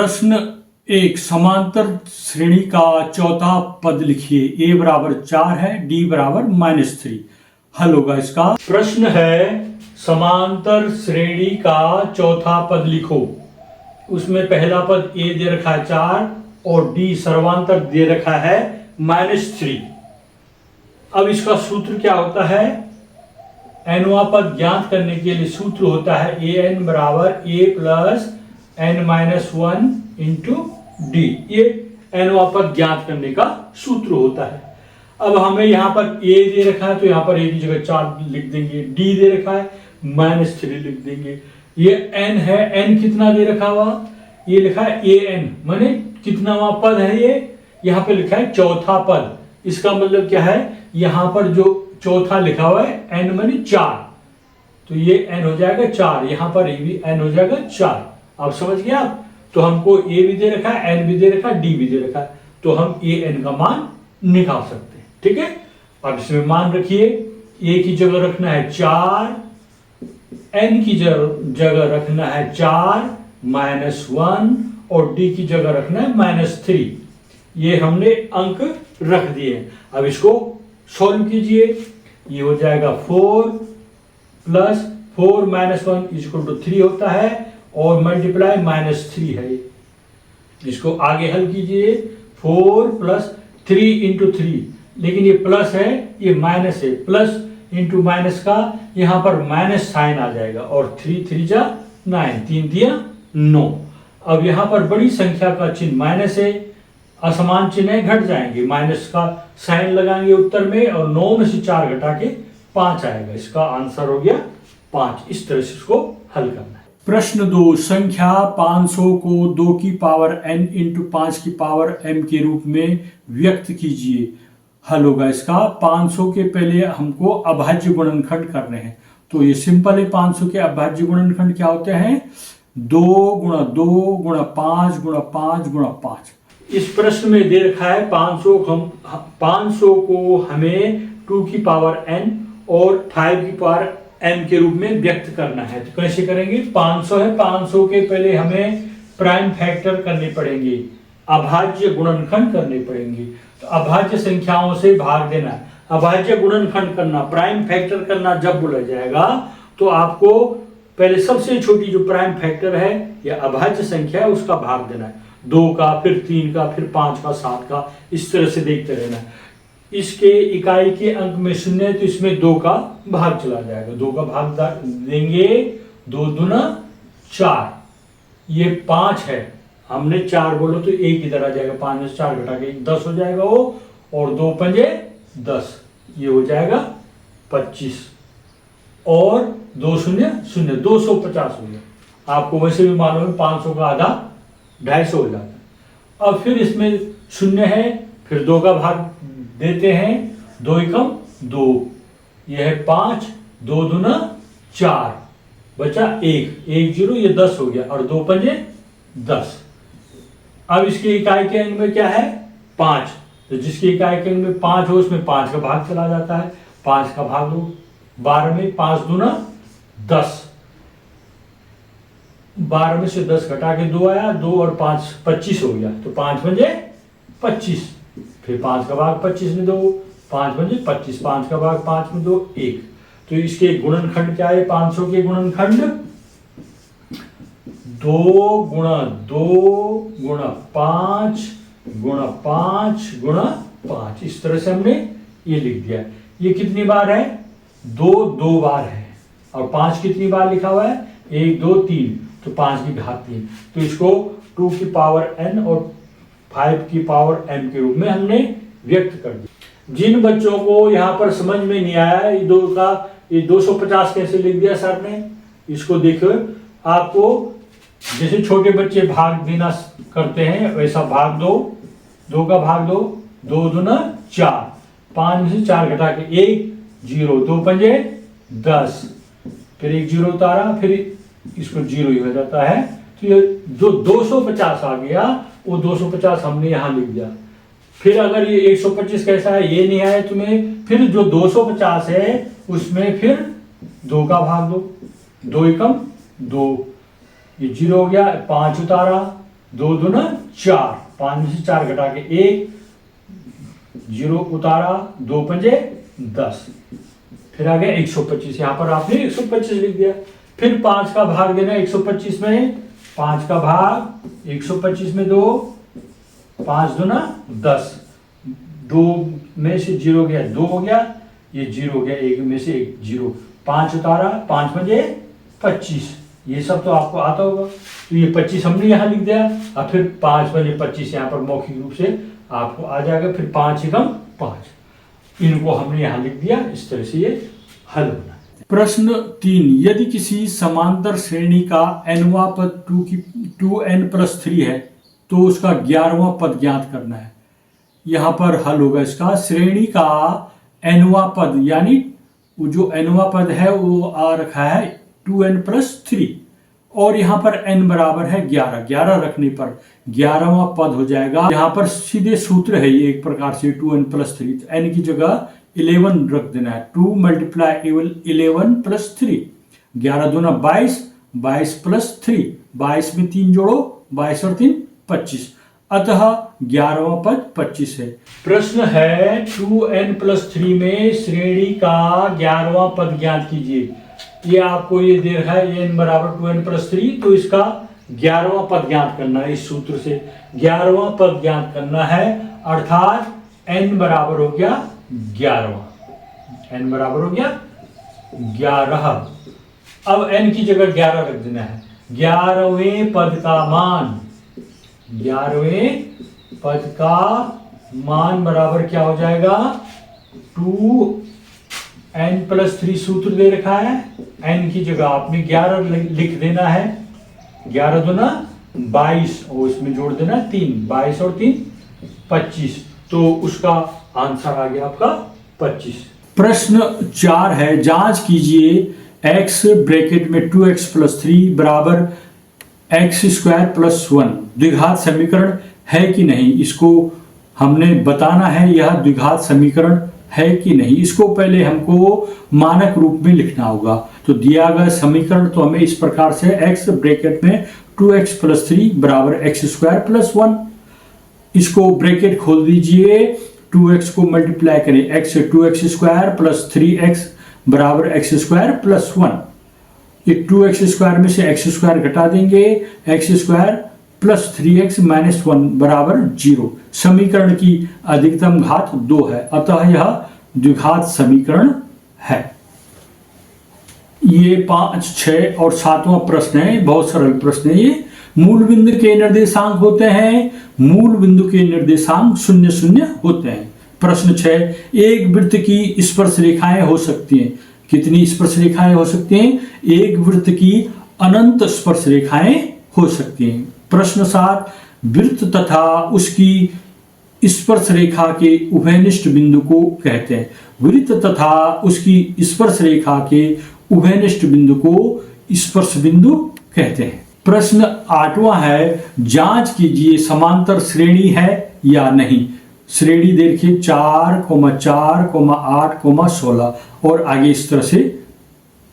प्रश्न एक, समांतर श्रेणी का चौथा पद लिखिए। ए बराबर 4 है, डी बराबर -3। हल होगा इसका। प्रश्न है समांतर श्रेणी का चौथा पद लिखो। उसमें पहला पद ए दे रखा है 4 और डी सर्वांतर दे रखा है -3। अब इसका सूत्र क्या होता है? एनवा पद ज्ञात करने के लिए सूत्र होता है ए एन बराबर ए प्लस n-1 इंटू डी। ये एनवा पद ज्ञात करने का सूत्र होता है। अब हमें यहाँ पर a दे रखा है तो यहाँ पर a की जगह 4 लिख देंगे, d दे रखा है -3 लिख देंगे। ये n है, n कितना दे रखा हुआ? ये लिखा है an, माने कितनावा पद है ये? यहाँ पे लिखा है चौथा पद। इसका मतलब क्या है? यहाँ पर जो चौथा लिखा हुआ है n माने 4, तो ये n हो जाएगा 4, यहाँ पर ये भी n हो जाएगा 4। आप समझ गए आप? तो हमको a भी दे रखा है, n भी दे रखा है, d भी दे रखा है, तो हम a n का मान निकाल सकते हैं। ठीक है, अब इसमें मान रखिए। a की जगह रखना है 4, n की जगह रखना है 4 -1 और d की जगह रखना है -3। ये हमने अंक रख दिए। अब इसको सॉल्व कीजिए। ये हो जाएगा 4 + 4 - 1 = 3 होता है और मल्टीप्लाई -3 है। इसको आगे हल कीजिए। 4 + 3 × 3, लेकिन ये प्लस है, ये माइनस है। प्लस इंटू माइनस का यहाँ पर माइनस साइन आ जाएगा और 3 3 जा 9, 3 दिया 9। अब यहाँ पर बड़ी संख्या का चिन्ह माइनस है, असमान चिन्ह है, घट जाएंगे। माइनस का साइन लगाएंगे उत्तर में और 9 में से 4 घटा के 5 आएगा। इसका आंसर हो गया 5। इस तरह से इसको हल करना है। प्रश्न 2, संख्या 500 को 2 की पावर n × 5 की पावर m के रूप में व्यक्त कीजिए। हल होगा इसका। 500 के पहले हमको अभाज्य गुणनखंड करने हैं, तो ये सिंपल है। 500 के अभाज्य गुणनखंड क्या होते हैं? 2 × 2 × 5 × 5 × 5। इस प्रश्न में दे रखा है 500 को हमें 2 की पावर n और 5 की पावर m के रूप में व्यक्त करना है। तो कैसे करेंगे? 500 है, 500 के पहले हमें प्राइम फैक्टर करने पड़ेंगे, अभाज्य गुणनखंड करने पड़ेंगे। तो अभाज्य संख्याओं से भाग देना, अभाज्य गुणनखंड करना, प्राइम फैक्टर करना जब बोला जाएगा तो आपको पहले सबसे छोटी जो प्राइम फैक्टर है या अभाज्य संख्या है उसका भाग देना है। 2 का, फिर 3 का, फिर 5 का, 7 का, इस तरह से देखते रहना है। इसके इकाई के अंक में 0 है तो इसमें 2 का भाग चला जाएगा। 2 का भाग देंगे, 2 दूना 4, ये 5 है, हमने 4 बोलो तो 1 इधर आ जाएगा, 5 में से 4 घटा के 10 हो जाएगा वो, और 2 पंजे 10, ये हो जाएगा 25 और 2 0 0, 250 हो गया। आपको वैसे भी मालूम है 500 का आधा 250 हो जाता है। अब फिर इसमें 0 है, फिर 2 का भाग देते हैं, 2 एकम 2, यह है 5, 2 दूना 4, बचा 1, 1 0, ये 10 हो गया और 2 पंजे 10। अब इसकी इकाई के अंक में क्या है? 5, तो जिसकी इकाई के अंक में 5 हो उसमें 5 का भाग चला जाता है। 5 का भाग दो 12 में, 5 दूना 10, 12 में से 10 घटा के 2 आया, 2 और 5 25 हो गया, तो 5 पंजे 25, फिर 5 का भाग 25 में 2, 5 पंजे 25, 5 का भाग 5 में 2, 1। तो इसके गुणनखंड क्या है? 500 के गुणनखंड 2 × 2 × 5 × 5 × 5, इस तरह से हमने ये लिख दिया। ये कितनी बार है? 2 बार है, और 5 कितनी बार लिखा हुआ है? 1 2 3, तो 5 की घात 3। तो इसको 2 की पावर n और 5 की पावर m के रूप में हमने व्यक्त कर दिया। जिन बच्चों को यहाँ पर समझ में नहीं आया ये 250 कैसे लिख दिया सर ने, इसको देखो। आपको जैसे छोटे बच्चे भाग देना करते हैं वैसा भाग दो, 2 का भाग दो, 2 दूना 4, 5 में से 4 घटा के 1 0, 2 पंजे 10, फिर 1 0 उतारा, फिर इसको 0 ही हो जाता है। तो ये जो 250 आ गया वो 250 हमने यहाँ लिख दिया। फिर अगर ये 125 कैसा है ये नहीं आया तुम्हें, फिर जो 250 है उसमें फिर 2 का भाग दो, 2 एकम 2, ये 0 हो गया, 5 उतारा, 2 दूना 4, 5 में से 4 घटा के 1, 0 उतारा, 2 पंजे 10, फिर आ गया 125। यहाँ पर आपने 125 लिख दिया। फिर 5 का भाग देना 125 में, 5 का भाग 125 में 2, 5 दूना 10, 2 में से 0 गया 2 हो गया, ये 0 हो गया, 1 में से 1 0, 5 उतारा, 5 पंजे 25, ये सब तो आपको आता होगा। तो ये 25 हमने यहाँ लिख दिया। अब फिर 5 पंजे 25 यहाँ पर मौखिक रूप से आपको आ जाएगा। फिर 5 एकम 5, इनको हमने यहाँ लिख दिया। इस तरह से ये हल होना। प्रश्न 3, यदि किसी समांतर श्रेणी का nवां पद 2n+3 है तो उसका 11वां पद ज्ञात करना है। यहाँ पर हल होगा इसका, श्रेणी का nवां पद, यानी वो जो nवां पद है वो आ रखा है 2n+3 और यहाँ पर n बराबर है 11, 11 रखने पर 11वां पद हो जाएगा। यहाँ पर सीधे सूत्र है ये एक प्रकार से 2n+3, तो n की जगह 11 रख देना है। 2 × 11+3, 11 दूना 22, 22+3, 22 में 3 जोड़ो, 22 और 3 25, अतः 11वां पद 25 है। प्रश्न है 2n+3 में श्रेणी का 11वां पद ज्ञात कीजिए। ये आपको ये दे रखा है n बराबर 2n+3, तो इसका 11वां पद ज्ञात करना है। इस सूत्र से 11वां पद ज्ञात करना है, अर्थात n बराबर हो गया 11वां, n बराबर हो गया 11। अब n की जगह 11 रख देना है। 11वें पद का मान, 11वें पद का मान बराबर क्या हो जाएगा, 2n+3 सूत्र दे रखा है, n की जगह आपने 11 लिख देना है। 11 दूना 22 और इसमें जोड़ देना 3, 22 और 3 25, तो उसका आंसर आ गया आपका 25। प्रश्न 4 है, जांच कीजिए x ब्रैकेट में 2x+3 बराबर x² + 1 द्विघात समीकरण है कि नहीं। इसको हमने बताना है यह द्विघात समीकरण है कि नहीं। इसको पहले हमको मानक रूप में लिखना होगा। तो दिया गया समीकरण तो हमें इस प्रकार से x ब्रैकेट में 2x+3 बराबर x² + 1, इसको ब्रैकेट खोल दीजिए, 2x को मल्टीप्लाई करें x से 2x² + 3x बराबर x² + 1, ये 2x² में से x² घटा देंगे, x² + 3x - 1 बराबर 0। समीकरण की अधिकतम घात 2 है, अतः यह द्विघात समीकरण है। ये 5, 6 और 7वां प्रश्न है, बहुत सरल प्रश्न है ये। मूल बिंदु के निर्देशांक होते हैं, मूल बिंदु के निर्देशांक 0, 0 होते हैं। प्रश्न 6, एक वृत्त की स्पर्श रेखाएं हो सकती हैं। कितनी स्पर्श रेखाएं हो सकती हैं? एक वृत्त की अनंत स्पर्श रेखाएं हो सकती हैं। प्रश्न 7, वृत्त तथा उसकी स्पर्श रेखा के उभयनिष्ठ बिंदु को कहते हैं। वृत्त तथा उसकी स्पर्श रेखा के उभयनिष्ठ बिंदु को स्पर्श बिंदु कहते हैं। प्रश्न 8वां है, जांच कीजिए समांतर श्रेणी है या नहीं। श्रेणी देखिए 4, 4, 8, 16 और आगे इस तरह से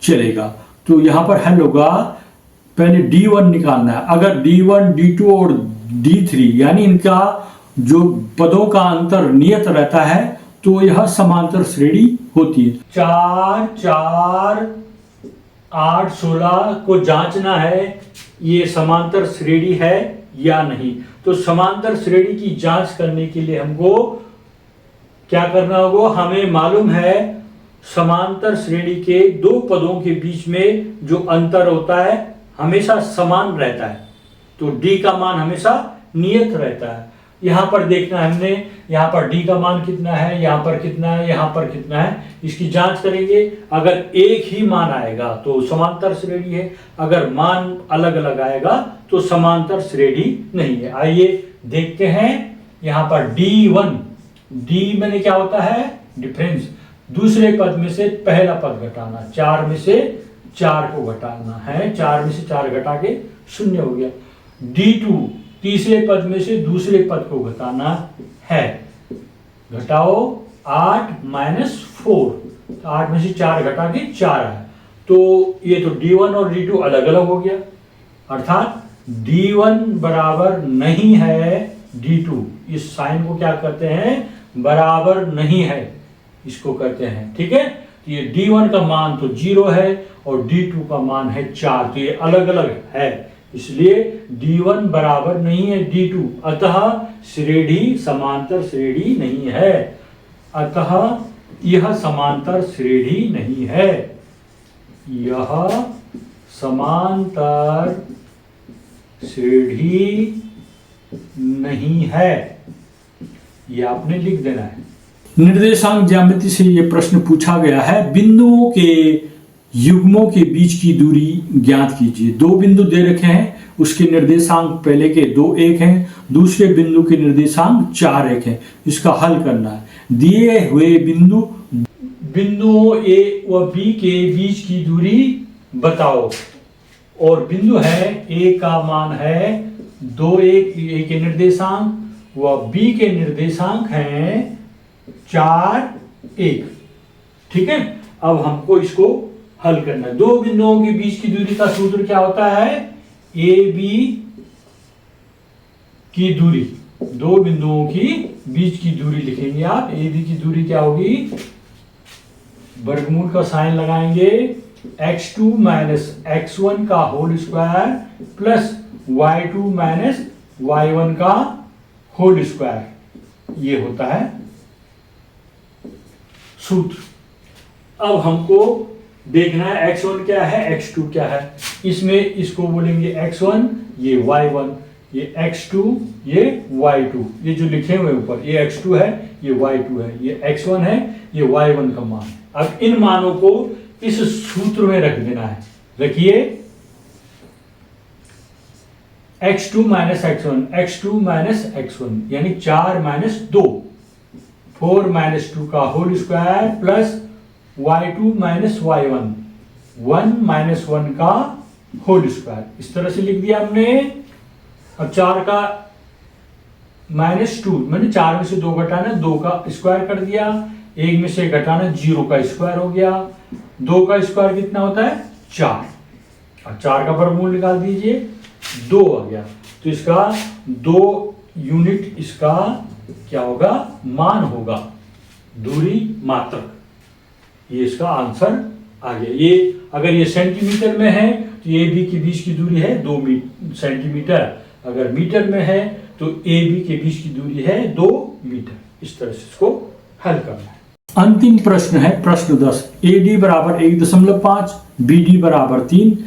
चलेगा। तो यहां पर हल होगा, पहले D1 निकालना है। अगर D1, D2 और D3 यानी इनका जो पदों का अंतर नियत रहता है तो यह समांतर श्रेणी होती है। 4, 4, 8, 16 को जांचना है ये समांतर श्रेणी है या नहीं। तो समांतर श्रेणी की जांच करने के लिए हमको क्या करना होगा, हमें मालूम है समांतर श्रेणी के दो पदों के बीच में जो अंतर होता है हमेशा समान रहता है। तो D का मान हमेशा नियत रहता है। यहां पर देखना है हमने, यहां पर D का मान कितना है, यहां पर कितना है, यहां पर कितना है, इसकी जांच करेंगे। अगर एक ही मान आएगा तो समांतर श्रेणी है, अगर मान अलग अलग आएगा तो समांतर श्रेणी नहीं है। आइए देखते हैं। यहां पर D1, D में क्या होता है, डिफरेंस। दूसरे पद में से पहला पद घटाना, 4 में से 4 को घटाना है, 4 में से 4 घटा के 0 हो गया। D2, तीसरे पद में से दूसरे पद को घटाना है, घटाओ 8 - 4, 8 में से 4 घटा के 4 है। तो ये तो D1 और D2 अलग अलग हो गया, अर्थात D1 बराबर नहीं है D2, इस साइन को क्या करते हैं, बराबर नहीं है इसको करते हैं। ठीक है, तो ये D1 का मान तो 0 है और D2 का मान है 4, तो ये अलग अलग है, इसलिए D1 बराबर नहीं है D2, अतः श्रेणी समांतर श्रेणी नहीं है, अतः यह समांतर श्रेणी नहीं है, यह समांतर श्रेणी नहीं है, ये आपने लिख देना है। निर्देशांक ज्यामिति से ये प्रश्न पूछा गया है, बिंदुओं के युग्मों के बीच की दूरी ज्ञात कीजिए। दो बिंदु दे रखे हैं, उसके निर्देशांक पहले के 2 1 हैं, दूसरे बिंदु के निर्देशांक 4 1 हैं, इसका हल करना है। दिए हुए बिंदुओं ए व बी के बीच की दूरी बताओ, और बिंदु है ए का मान है 2 1, ए के निर्देशांक व बी के निर्देशांक हैं 4 1। ठीक है, अब हमको इसको हल करना है। दो बिंदुओं के बीच की दूरी का सूत्र क्या होता है, ए बी की दूरी, दो बिंदुओं की बीच की दूरी लिखेंगे आप, ए बी की दूरी क्या होगी, वर्गमूल का साइन लगाएंगे, x2 माइनस x1 का whole square plus y2 minus y1 का होल स्क्वायर, ये होता है सूत्र। अब हमको देखना है x1 क्या है, x2 क्या है, इसमें इसको बोलेंगे x1, ये y1, ये x2, ये y2, ये जो लिखे हुए ऊपर, ये x2 है, ये y2 है, ये x1 है, ये y1 का मान है। अब इन मानों को इस सूत्र में रख देना है, रखिए x2 minus x1, x2 minus x1 यानी 4 माइनस 2, 4 माइनस 2 का whole square plus y2 minus y1, 1 minus 1 का होल स्क्वायर, इस तरह से लिख दिया हमने। अब 4 का माइनस 2, मैंने 4 में से 2 घटाना, 2 का स्क्वायर कर दिया, 1 में से घटाना 0 का स्क्वायर हो गया, 2 का स्क्वायर कितना होता है 4, अब 4 का वर्गमूल निकाल दीजिए, 2 आ गया, तो इसका 2 यूनिट इसका क्या होगा, मान होगा, दूरी मात्रक, ये इसका आंसर आ गया। ये अगर ये सेंटीमीटर में है तो ए बी के बीच की दूरी है 2 सेंटीमीटर, अगर मीटर में है तो ए बी के बीच की दूरी है 2 मीटर, इस तरह से इसको हल करना है। अंतिम प्रश्न है प्रश्न 10, ए डी बराबर 1.5, बी डी बराबर 3,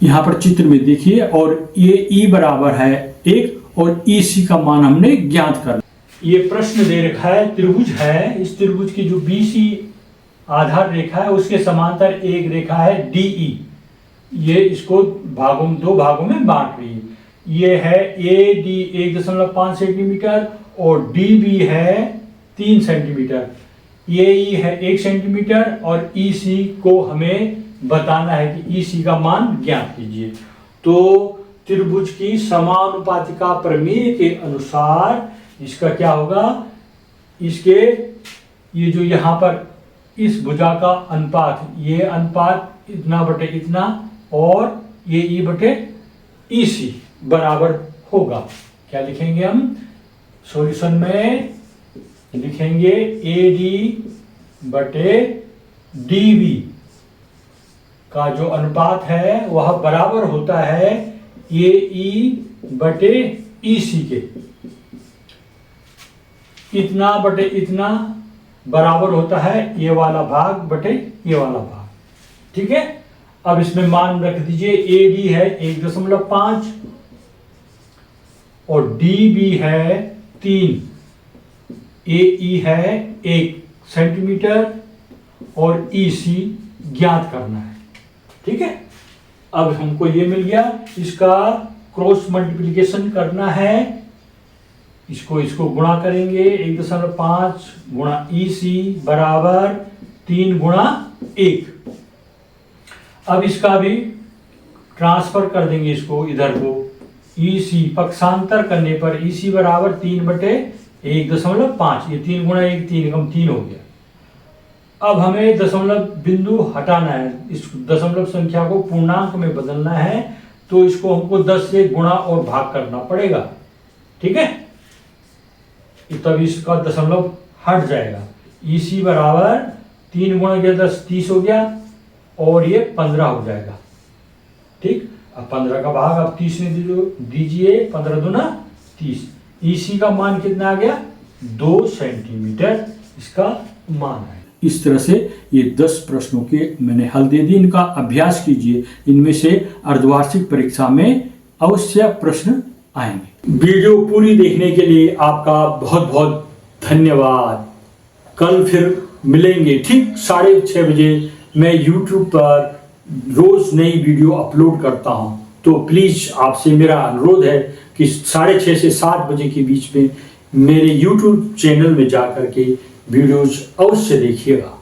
यहां पर चित्र में देखिए, और ये ई बराबर है 1 और ई सी का मान हमने ज्ञात करना। ये प्रश्न दे रखा है, त्रिभुज है, इस त्रिभुज की जो बी सी आधार रेखा है उसके समांतर एक रेखा है DE, ये इसको दो भागों में बांट रही है, ये है AD 1.5 सेंटीमीटर और DB है 3 सेंटीमीटर, AE है 1 सेंटीमीटर और EC को हमें बताना है कि EC का मान ज्ञात कीजिए। तो त्रिभुज की समानुपातिका प्रमेय के अनुसार इसका क्या होगा, इसके ये जो यहाँ पर इस भुजा का अनुपात, ये अनुपात इतना बटे इतना और ये ई बटे ई सी बराबर होगा। क्या लिखेंगे हम सॉल्यूशन में, लिखेंगे ए डी बटे डी बी का जो अनुपात है वह बराबर होता है ए ई बटे ई सी के, इतना बटे इतना बराबर होता है ये वाला भाग बटे ये वाला भाग। ठीक है, अब इसमें मान रख दीजिए, ए डी है 1.5 और डी बी है 3, ए ई है 1 सेंटीमीटर और ई सी ज्ञात करना है। ठीक है, अब हमको ये मिल गया, इसका क्रॉस मल्टीप्लिकेशन करना है, इसको गुणा करेंगे, 1.5 गुणा ई सी बराबर 3 गुणा 1। अब इसका भी ट्रांसफर कर देंगे इसको इधर को, ई सी पक्षांतर करने पर ई सी बराबर 3 बटे 1.5, ये 3 गुणा 1 3 कम 3 हो गया। अब हमें दशमलव बिंदु हटाना है, इस दशमलव संख्या को पूर्णांक में बदलना है, तो इसको हमको 10 से गुणा और भाग करना पड़ेगा, ठीक है। तब इसका दशमलव हट जाएगा। EC बराबर 3 गुणा 10 30 हो गया और ये 15 हो जाएगा, ठीक। अब 15 का भाग आप 30 में दीजिए, 15 दूना 30। EC का मान कितना आ गया? 2 सेंटीमीटर इसका मान है। इस तरह से ये 10 प्रश्नों के मैंने हल दे दिए, इनका अभ्यास कीजिए। इनमें से अर्धवार्षिक परीक्षा में अवश्य प्रश्न आएंगे। वीडियो पूरी देखने के लिए आपका बहुत बहुत धन्यवाद। कल फिर मिलेंगे ठीक 6:30 बजे। मैं YouTube पर रोज नई वीडियो अपलोड करता हूं, तो प्लीज आपसे मेरा अनुरोध है कि 6:30 से 7 बजे के बीच में मेरे YouTube चैनल में जाकर के वीडियोज अवश्य देखिएगा।